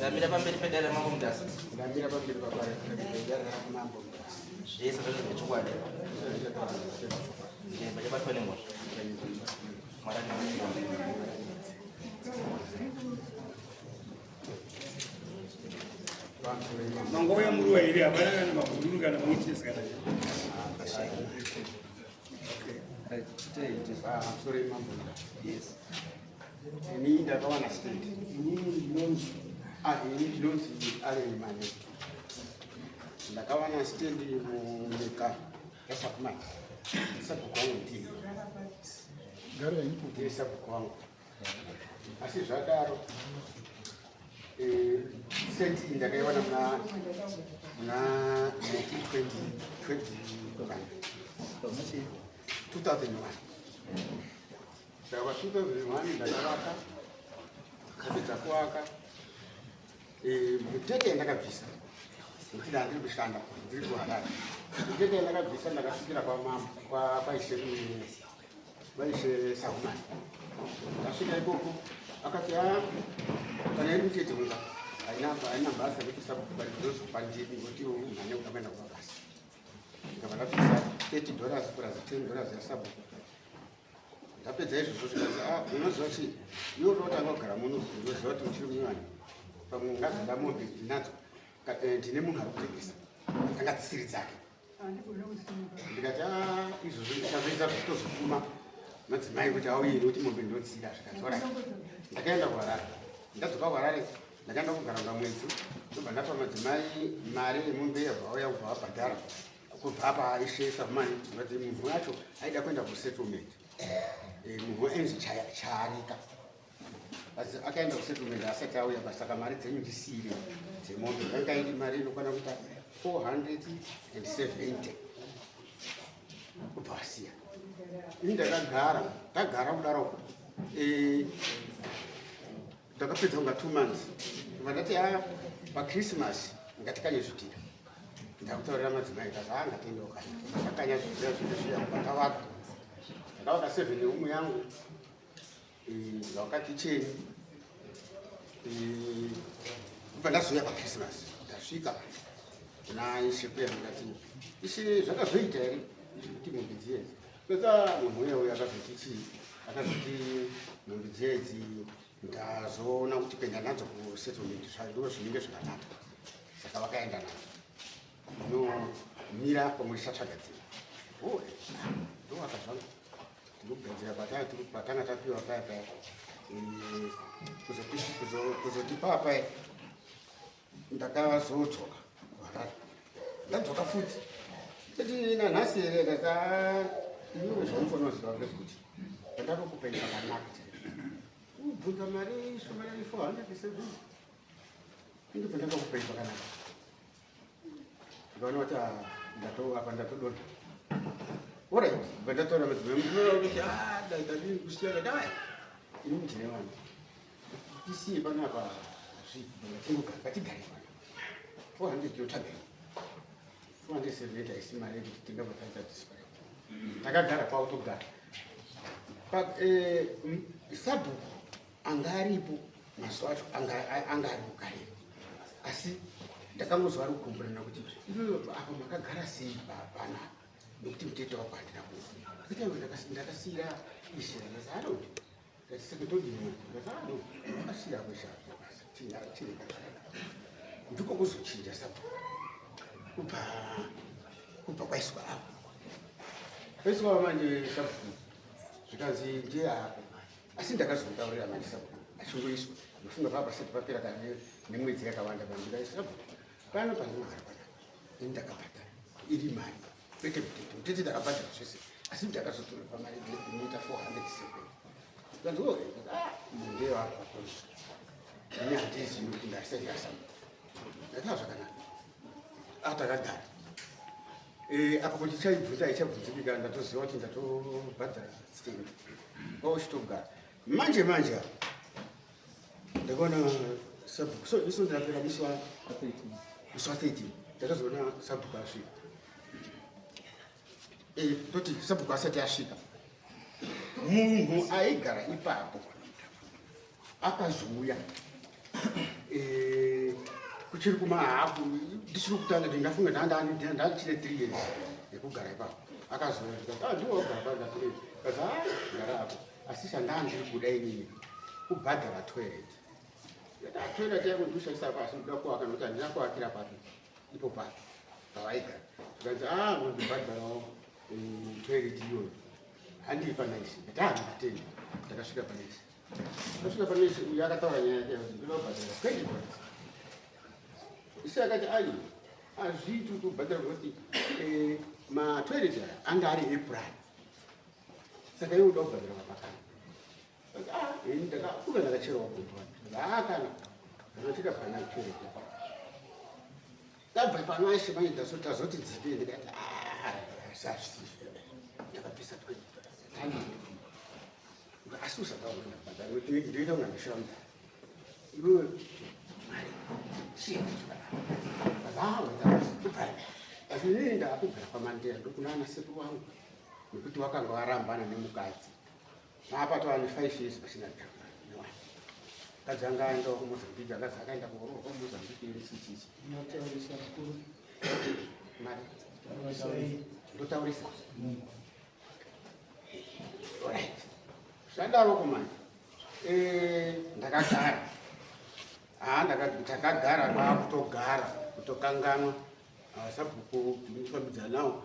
Ndamira pamberi pedare mambo mudasa. Ndamira pamberi papare pedare mambo mudasa. Zvese zvazvo chokwadi. Ndiye batwa nengozi. Mara Mangoya muruwa iri abana mabuduru kana muitisa kana. Sorry, mambo. Yes. Ini ndakawana stand. Ini ndinonzi ari mane. Ndakawana stand munyika yaSubMart. Sabukwangu ndiyo. Garo ipo Ndiye sabukwangu. Asi zvadaro. Senti ndakaiwana muna 2001. Saka 2001 ndakavaka kapedza kuvaka mutete ndakabvisa kuti ndandiri kushanda ndiri kuHarare. Mutete ndakabvisa ndakasvikira kwaishe Saumani. Ndasvika ikoko akati kana iri mutete unga haina basa kuti sabukupandiri kuti umhanya kuenda kumabasa. Ndikabva ndabvisa $30 plus $10 yaSubMart. Ndapedza izvozvo zvikati unoziva chii iwe unotanga kugara muno unoziva kuti uchiri munyowani pamwe ungagara mombe ndinadzo ndine munhu ari kutengesa anga dzisiri dzake. Ndikati izvozvo ndichazoita zvitozokuma madzimai kuti auye nekuti mombe ndinotsira zvikati ndakaenda kuHarare. Ndadzoka kuHarare ndakaenda kugara kunga mwedzi ndobva ndapa madzimai mari yemombe yabva auya kubva vabhadhara kubva apa ishe Sabumani kuti munhu wacho aida kuenda kusettlement. Munhu enzi chaarika asi akaenda kusettlement asati auya pasaka mari dzenyu ndisire dzemombe danga iri mari inokwana kuita 470 kubva asiya. Ini ndagara kudaroko ndakapedza kunga 2 months ndati paChristmas ngatikanye zvitira. Ndakutaurira madzimai kazi ngatiendewo kanya ndakanya zvitira zvino zviya ndakavaka 7 yeumwe yangu zvaka kicheni kubva ndazouya paChristmas ndasvika kuna ishe kuya ndikati ishe zvakazoita here kuti mombe dziyedzi pedza munhu uya akazoti chii akazoti mombe dziyedzi ndazoona kuti kuenda nadzo kusettlement ndo zvinenge zvakanaka saka vakaenda nadzo nomira pamwe richatsvagadzira ndovakazvanga ndinogadzira patanga tapiwa paya paya kuzoti paya ndakazodzoka kuHarare. Ndadzoka futi kuti nanhasi here iwe zvaunofanira kuziva ngezvekuti ndakakupenya pakanaka kubvunza mari shomarani 470 ndipo ndakakupenya pakanaka. Ndikaona kuti apa ndatodonha. Alright, ndataura madzimai kuti daitadini kusiyana dai ini ndine vanhu tisiye panapa ngatigare pano 400 yotabei 470 haisi mari yekuti tingabva taita display. Takagara kwautogara SubMart anga aripo mazuva acho anga ari kugare asi ndakangozwa ari kukomborana kuti iwe apa makagara sei panapa nekuti mutete wako handina kufa ndakasiyira ishe ndakazaroti ndatisakutodini ndakasiyira kweshabasa ndiko kuzochinja SubMart kubva kwaiswa apo kwaiswa manje SubMart zvikanzi ndiye apo asi ndakazotaurira manje SubMart achingoiswa ndofunga papasati papera kane nemwedzi yakawanda pandika SubMart pano pandinogara panapa ini ndakabhadhara iri mari kwete mutete ndakabhadhara zvese asi ndakazotora pamari inoita 470 kanziwo ndiye apa ini handizivi kuti ndasai yaSubMart ndataa zvakanaka atakagara apa kuti chaibvunza ichabvunzikika ndatoziva kuti ndatobhadhara stand ochitogara manje apa ndakaona SubMart so iso ndapera musi wa 13 ndakazoona SubMart asvika toti SubMart asati asvika munhu aigara ipapo akazouya kuchiri kumahaku ndichiri kutanga kuti ndafunga ndachine 3 years yekugara ipapo akazoona tikati ndiwo wagara paa gara apo asi chandandiri kuda inini kubhadhara toilet toilet yako ndiushaisa pasi ndoda kuaka nokuti handina kuakira papi ipo papi pavaigara tikanzi ndibhadharawo toilet iyoyo handiri panaisi ndataandimatenda ndakasvika panaisi ndasvika panaisi uyo akataura nyaya yake kuti ndinobhadhara 20 dollars isi akati hazviiti kubhadhara kuti matoilet anga ari epurani saka iwe uda kubhadhara mapakana ndakakuka ndakacherawo kana ndanotika pana toilet ndabva panaisi manje tazoti dzipei ndikati sazvisife ndakabvisa 20 asi usakaona bhadhara ndoita kunga ndashamba iwewe mari asi inini ndakakugara pamandera ndokunana sekuru wangu nekuti wakanga warambana nemukadzi maapatova ne5 years pasina dhaka mukadzi anga aendawo kumozambiki akazi akaenda kuoroka kumozambiki irisichichi mari ndotaurisa right zvadaroko manje ndakagara takagara kwakutogara kutokanganwa sabhuku tinofambidzana nawo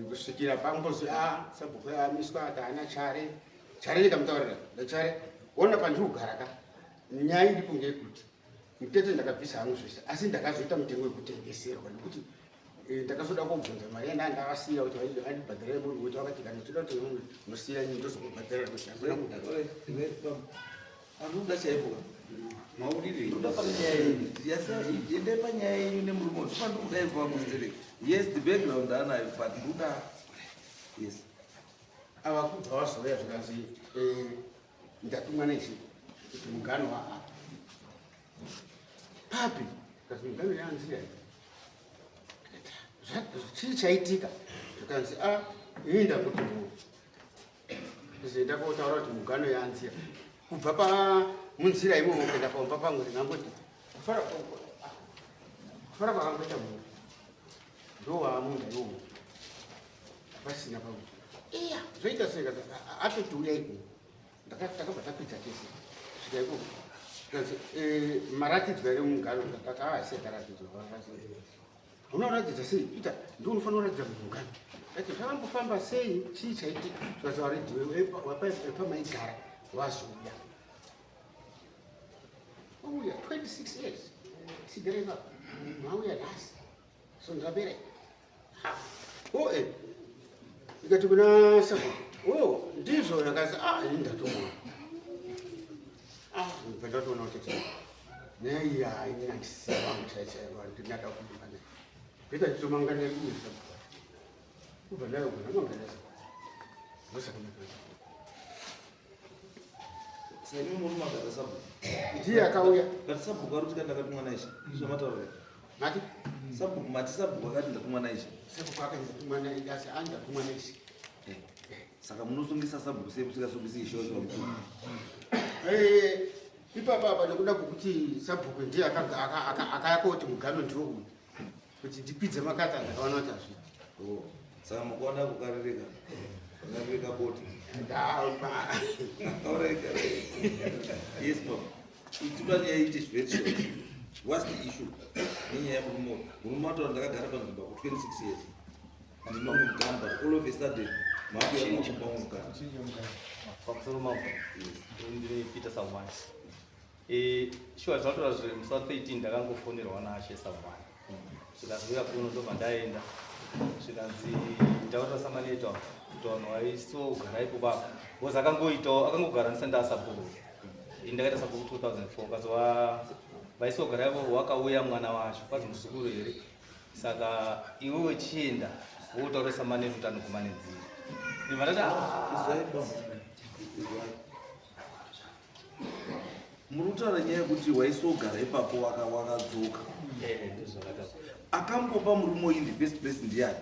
kusvikira pambozi sabhuku amiswa ati haana chare ndikamutaurira ndachare ona pandikugara ka nyaya iripo ngekuti mutete ndakabvisa hangu zvese asi ndakazoita mutengo wekutengeserwa nekuti ndakazoda kubvunza mari yandandavasiya kuti andibhadhare munhu kuti wakati kana toda kuti unosiya nyii ndozokubhadharira anoda chaipo mauriri ndoda ende panyaya yenyu nemurume ndopandikudai kuvamustereka yes the background anayo but ndoda yes ava kubva vazouya zvikanzi ndatumwa nechi kuti mugano waapa papi kasi mugano yanziya chii chaitika zvikanzi ini ndakuti zienda kotaura kuti mugano yanziya kubva pamunzira imomo kuenda paumba pangu ndingangoti kufara kwakangoita munhu ndowamunda iwomo pasina pangu iya zvoita sei kazi atoti uyai kuno takabva takwidza tese svika ikoko kazi maratidzwa ere mugano ndakati sekaratidzwa unoratidza sei ita ndi unofanira kuratidza mugano ati zvakambofamba sei chii chaitika zvikazi waredhiwe wapamaigara wazouya wauya 26 years sidereva mauya nhasi so ndabereka ikati kuna sabhuku ndizvo yakazi ini ndatomwa bva ndatoona kuti nei haini handisiya vangu chaichaiva ndinada kudumane beta nditomanganira kuye sabhuku kubva ndayogona manganira sabhuku saimi murume agara sabhuku ndiye akauya kati sabhuku ari kuti ndakatumwa naishi zvamataurira mati sabhuku mati sabhuku akati ndatumwa naishi sabhuku akandatumwa asi andatumwa naishi saka munosungisa sabhuku sei musingasungisi ishosho ipapa nekuda kwokuti sabhuku ndiye akayakoti mugano ndiwo uyu kuti ndipidze makata ndakaona kuti hazvi saka mukuona kukarereka boti yes papa itibani yaite very short what's the issue nenyaya murume wataura ndakagara panzvimba ku 26 years ndinomugana but all of a sudden makuyakupa mugana pamusoro mavo ndine Peter Savani shuwa zvataura zve South 13 ndakangofonerwa naShe Savani zvikanzi uya kuno ndobva ndaenda zvikanzi ndaura samaneta kuti vanhu vaisogara ipo baba because akangogara ndisandasabhuku ndakaita sabhuku 2004 kazova vaisogara ipo wakaouya mwana wacho kwazi muzukuru here saka iwewe chienda wotaura samaneta kuti anokumane nzira muri kutaura nyaya yekuti waisogara ipapo wakadzoka akambopa murume uyu in the first place ndiani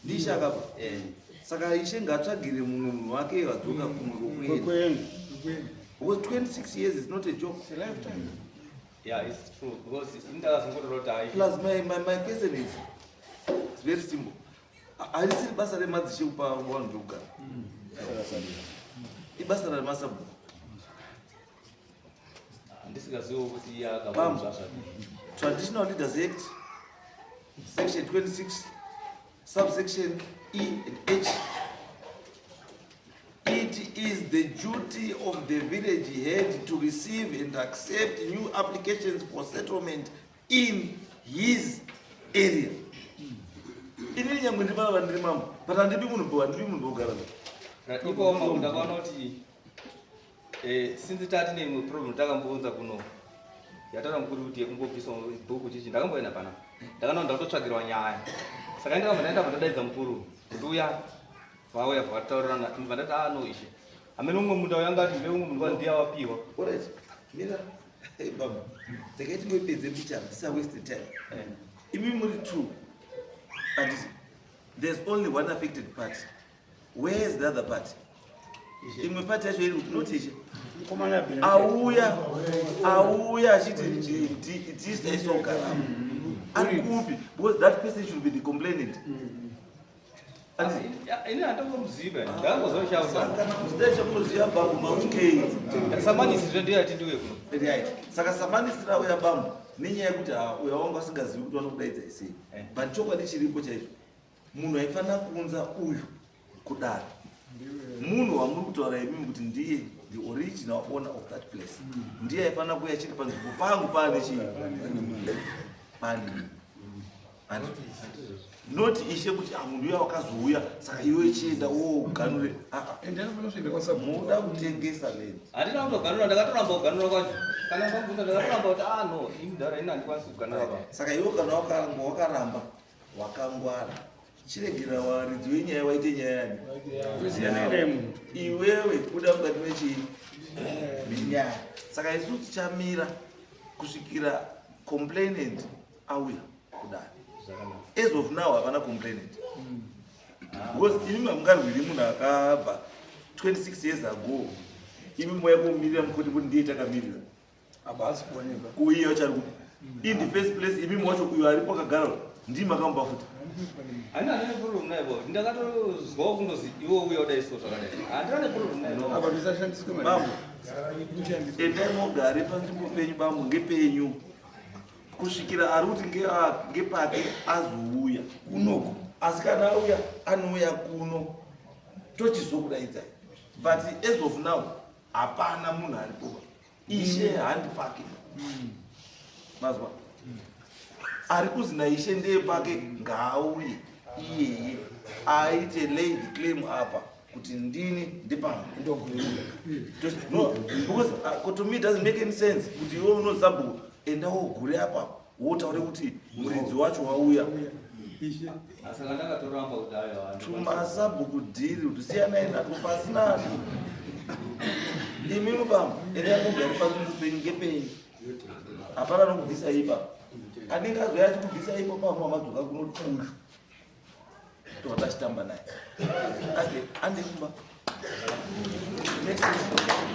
ndishe akapa saka ishe ngatsvagire mumwe munhu wake wadzoka kumwe kokuenda because 26 years is not a joke. Yeah, it's true because indakazongorota Plus, my question is it's very simple. Harisiri basa remadzishe kupa vanhu vekugara. Ibasa ramasabhuku. ndisingaziwo kuti Bam, Traditional Leaders Act, Section 26, subsection E and H. It is the duty of the village head to receive and accept new applications for settlement in his area. Ini nyangu ndibala vandiri mambo, but andibi munhu bogara. ipo mambo ndakaona kuti since tati neimwe problem takambonza kuno yataura mukuru kuti yekumbobvisa bhuku chichi ndakamboenda pana ndakanaona ndakutotsvagirwa nyaya saka ndakamba ndaenda pandadaidza mukuru kuti uya vauya vataurirana vandati no ishe amene umwe munhu auya ngati mbe umwe munhu kwandiya wapiwa. Alright, mira, hey baba, takaiti ngoipedze mbichana, tisa waste time. Imi muri true, and there's only one affected party. Where is the other party? Imwe party yacho iri kuti ishe. Auya achiti tisaisogaramo. Ari kupi, because that person should be the complainant. ini handangomuziva ndakangozoshaua Kana kustacha kunoziva bambo maukei. samanisi ndiyati ndiwe kuno. Right. Saka samanisira uya bambo nenyaya yekuti uya wangu asingazivi kuti vanokudaidza sei. But chokwadi chiripo chaizvo. Munhu aifanira kuunza uyu kudaro. Munhu wamuri kutaura imimi kuti ndiye the original owner of that place. Ndiye aifanira kuuya chiri panzvimbo pangu pane chii. Pani. Not ishe kuti munhu uya wakazouya saka iwe chienda woganure. Muda kutengesa land. handina kutoganura ndakatoramba kuganura kwacho kana mbabvunza ndakatoramba kuti no imidhara ina handikwanisi kuganura pa. Saka iwe kana wakaramba wakangwara chiregera waridzi wenyaya waite nyaya yani. Iwewe kuda mukati mechii minyaya. Saka isu tichamira kusvikira complainant auya kudaro. As of now havana complainant. Because imi hamungarwiri munhu akabva 26 years ago imi moya kumirira mukoti kuti ndiye takamirira kuiya uchari in the first place imi mwacho uyo aripo akagara ndii makamba futi. handina neproblem naivo ndakatozwawo kundozi iwo uya udaiso zvakadai handina neproblem naivo. Bambo, endai mogare panzvimbo penyu bambo ngepenyu kusvikira ari kuti ngepake azouya kunoko. Asi kana auya anouya kuno tochizokudaidzai. But as of now hapana munhu aripo. Ishe handi pake. Mazwa. Ari kuzi naishe ndeye pake ngaauye iyeye aite laid claim apa kuti ndini ndipano. No, because to me it doesn't make any sense kuti iwe unozabhuku enda wogure apa wotaure kuti muridzi wacho wauya. saka ndakatoramba kuti ayo tumasabhuku dhiri kuti siyanai nato pasina ato. Imimi bambo enda mugari panzvimbo ngepenyu hapana nokubvisa ipapo. Anenge azoya achikubvisa ipo pamwe amadzoka kunoti uyu towatachitamba naye ande kumba. Next.